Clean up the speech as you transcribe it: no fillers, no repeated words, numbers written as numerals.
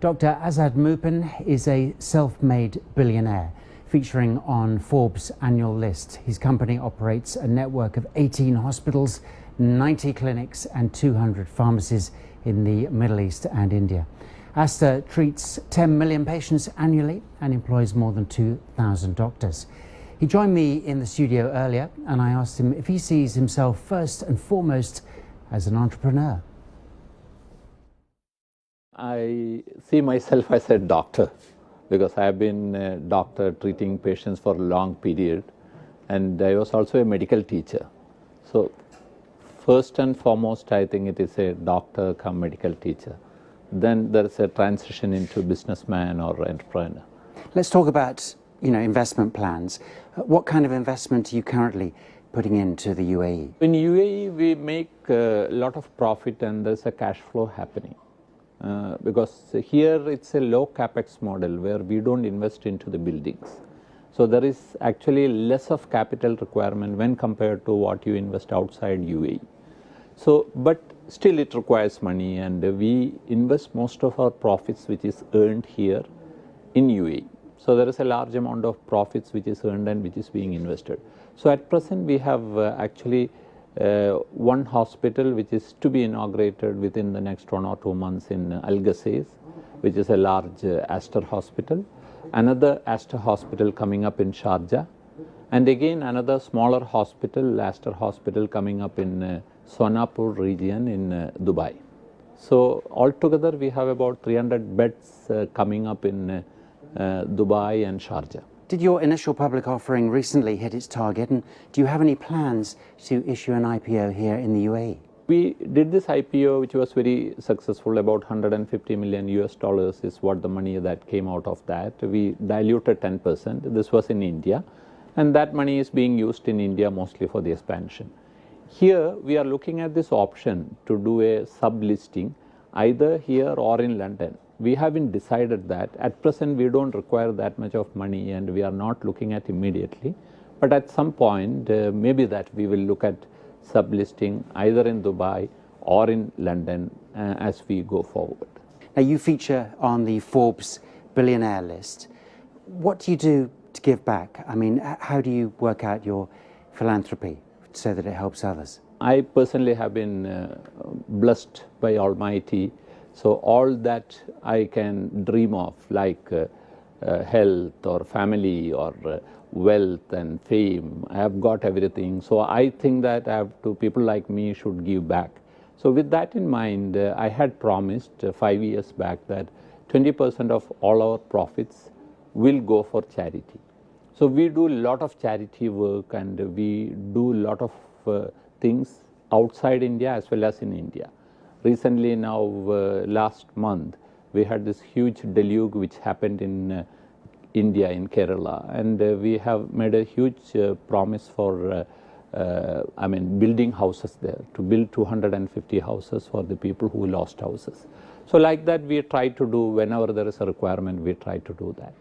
Dr. Azad Moopen is a self-made billionaire, featuring on Forbes' annual list. His company operates a network of 18 hospitals, 90 clinics and 200 pharmacies in the Middle East and India. Asta treats 10 million patients annually and employs more than 2,000 doctors. He joined me in the studio earlier and I asked him if he sees himself first and foremost as an entrepreneur. I see myself as a doctor because I have been a doctor treating patients for a long period, and I was also a medical teacher. So first and foremost, I think it is a doctor come medical teacher. Then there is a transition into businessman or entrepreneur. Let's talk about investment plans. What kind of investment are you currently putting into the UAE? In UAE, we make a lot of profit and there's a cash flow happening. Because here it's a low capex model where we don't invest into the buildings. So there is actually less of capital requirement when compared to what you invest outside UAE. So, but still it requires money, and we invest most of our profits which is earned here in UAE. So there is a large amount of profits which is earned and which is being invested. So at present we have actually one hospital which is to be inaugurated within the next 1 or 2 months in Al Ghasais, which is a large Aster hospital. Another Aster hospital coming up in Sharjah, and again another smaller hospital, Aster hospital, coming up in Sonapur region in Dubai. So altogether we have about 300 beds coming up in Dubai and Sharjah. Did your initial public offering recently hit its target, and do you have any plans to issue an IPO here in the UAE? We did this IPO which was very successful, about $150 million is what the money that came out of that. We diluted 10%, this was in India, and that money is being used in India mostly for the expansion. Here we are looking at this option to do a sub-listing either here or in London. We haven't decided that. At present we don't require that much of money and we are not looking at immediately, but at some point maybe that we will look at sub-listing either in Dubai or in London as we go forward. Now you feature on the Forbes billionaire list. What do you do to give back? I mean, how do you work out your philanthropy so that it helps others? I personally have been blessed by Almighty. So all that I can dream of, like health or family or wealth and fame, I have got everything. So I think that people like me should give back. So with that in mind, I had promised 5 years back that 20% of all our profits will go for charity. So we do a lot of charity work and we do a lot of things outside India as well as in India. Recently now, last month, we had this huge deluge which happened in India, in Kerala, and we have made a huge promise for, building houses there, to build 250 houses for the people who lost houses. So like that we try to do, whenever there is a requirement, we try to do that.